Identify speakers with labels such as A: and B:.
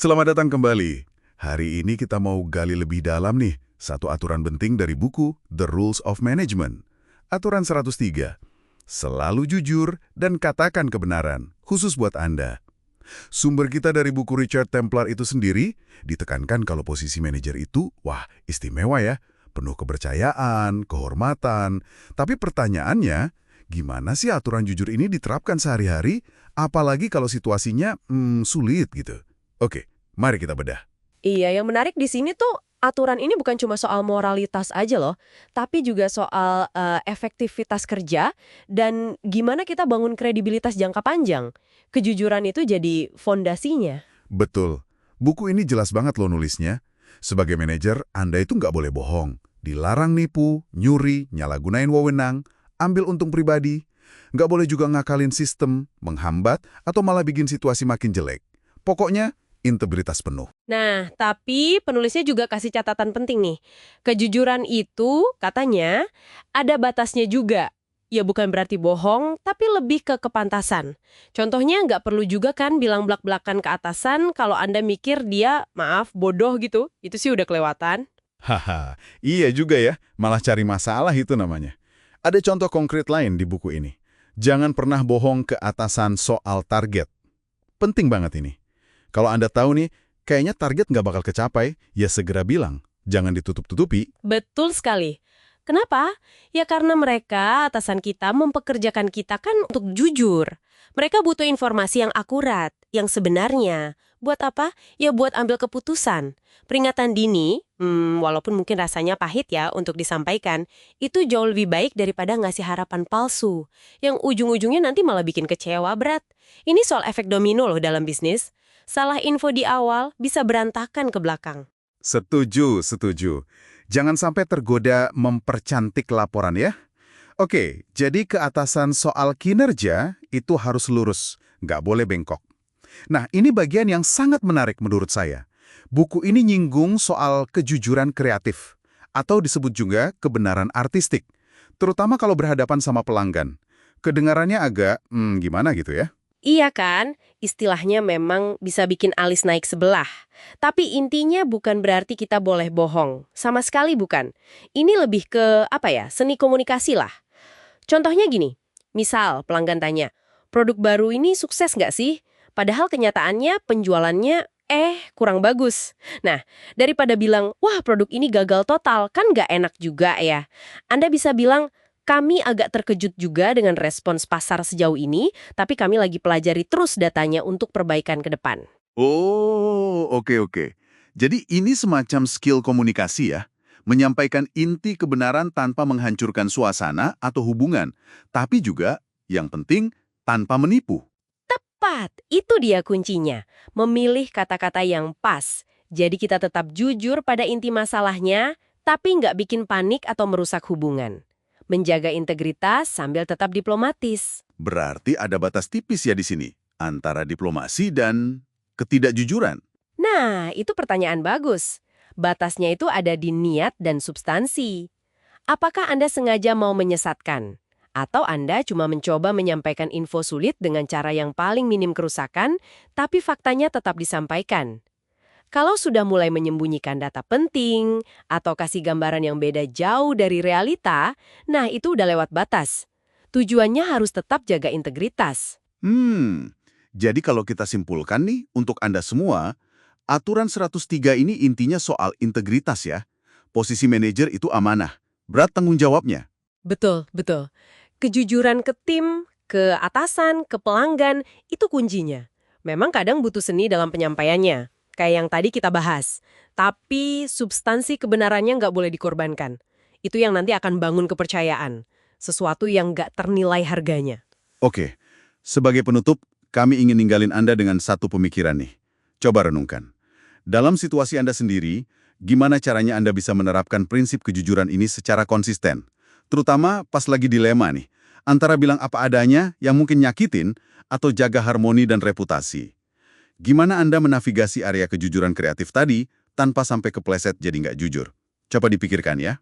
A: Selamat datang kembali. Hari ini kita mau gali lebih dalam nih, satu aturan penting dari buku The Rules of Management. Aturan 103. Selalu jujur dan katakan kebenaran, khusus buat Anda. Sumber kita dari buku Richard Templar itu sendiri, ditekankan kalau posisi manajer itu, wah istimewa ya, penuh kepercayaan, kehormatan. Tapi pertanyaannya, gimana sih aturan jujur ini diterapkan sehari-hari, apalagi kalau situasinya sulit gitu? Oke, mari kita bedah.
B: Iya, yang menarik di sini tuh aturan ini bukan cuma soal moralitas aja loh, tapi juga soal efektivitas kerja dan gimana kita bangun kredibilitas jangka panjang. Kejujuran itu jadi fondasinya.
A: Betul. Buku ini jelas banget loh nulisnya. Sebagai manajer, Anda itu nggak boleh bohong. Dilarang nipu, nyuri, nyalagunain wewenang, ambil untung pribadi. Nggak boleh juga ngakalin sistem, menghambat, atau malah bikin situasi makin jelek. Pokoknya, integritas penuh.
B: Nah, tapi penulisnya juga kasih catatan penting nih. Kejujuran itu, katanya, ada batasnya juga. Ya bukan berarti bohong, tapi lebih ke kepantasan. Contohnya nggak perlu juga kan bilang belak-belakan ke atasan kalau Anda mikir dia, maaf, bodoh gitu. Itu sih udah kelewatan.
A: Haha, iya juga ya, malah cari masalah itu namanya. Ada contoh konkret lain di buku ini. Jangan pernah bohong ke atasan soal target. Penting banget ini. Kalau Anda tahu nih, kayaknya target nggak bakal kecapai, ya segera bilang. Jangan ditutup-tutupi.
B: Betul sekali. Kenapa? Ya karena mereka, atasan kita, mempekerjakan kita kan untuk jujur. Mereka butuh informasi yang akurat, yang sebenarnya. Buat apa? Ya buat ambil keputusan. Peringatan dini, walaupun mungkin rasanya pahit ya untuk disampaikan, itu jauh lebih baik daripada ngasih harapan palsu, yang ujung-ujungnya nanti malah bikin kecewa berat. Ini soal efek domino loh dalam bisnis. Salah info di awal bisa berantakan ke belakang.
A: Setuju, setuju. Jangan sampai tergoda mempercantik laporan ya. Oke, jadi keatasan soal kinerja itu harus lurus, nggak boleh bengkok. Nah, ini bagian yang sangat menarik menurut saya. Buku ini nyinggung soal kejujuran kreatif, atau disebut juga kebenaran artistik, terutama kalau berhadapan sama pelanggan. Kedengarannya agak, gimana gitu ya?
B: Iya kan, istilahnya memang bisa bikin alis naik sebelah. Tapi intinya bukan berarti kita boleh bohong. Sama sekali bukan. Ini lebih ke, seni komunikasi lah. Contohnya gini, misal pelanggan tanya, produk baru ini sukses nggak sih? Padahal kenyataannya penjualannya, kurang bagus. Nah, daripada bilang, wah produk ini gagal total, kan nggak enak juga ya. Anda bisa bilang, kami agak terkejut juga dengan respons pasar sejauh ini, tapi kami lagi pelajari terus datanya untuk perbaikan ke depan.
A: Oh, oke. Jadi ini semacam skill komunikasi ya? Menyampaikan inti kebenaran tanpa menghancurkan suasana atau hubungan, tapi juga, yang penting, tanpa menipu.
B: Tepat, itu dia kuncinya. Memilih kata-kata yang pas. Jadi kita tetap jujur pada inti masalahnya, tapi nggak bikin panik atau merusak hubungan. Menjaga integritas sambil tetap diplomatis.
A: Berarti ada batas tipis ya di sini, antara diplomasi dan ketidakjujuran.
B: Nah, itu pertanyaan bagus. Batasnya itu ada di niat dan substansi. Apakah Anda sengaja mau menyesatkan? Atau Anda cuma mencoba menyampaikan info sulit dengan cara yang paling minim kerusakan, tapi faktanya tetap disampaikan? Kalau sudah mulai menyembunyikan data penting atau kasih gambaran yang beda jauh dari realita, nah itu udah lewat batas. Tujuannya harus tetap jaga integritas.
A: Jadi kalau kita simpulkan nih, untuk Anda semua, aturan 103 ini intinya soal integritas ya. Posisi manajer itu amanah, berat tanggung jawabnya.
B: Betul, betul. Kejujuran ke tim, ke atasan, ke pelanggan, itu kuncinya. Memang kadang butuh seni dalam penyampaiannya, kayak yang tadi kita bahas. Tapi substansi kebenarannya nggak boleh dikorbankan. Itu yang nanti akan bangun kepercayaan. Sesuatu yang nggak ternilai harganya.
A: Oke, sebagai penutup, kami ingin ninggalin Anda dengan satu pemikiran nih. Coba renungkan. Dalam situasi Anda sendiri, gimana caranya Anda bisa menerapkan prinsip kejujuran ini secara konsisten? Terutama pas lagi dilema nih, antara bilang apa adanya yang mungkin nyakitin atau jaga harmoni dan reputasi. Gimana Anda menavigasi area kejujuran kreatif tadi tanpa sampai kepleset jadi nggak jujur? Coba dipikirkan ya.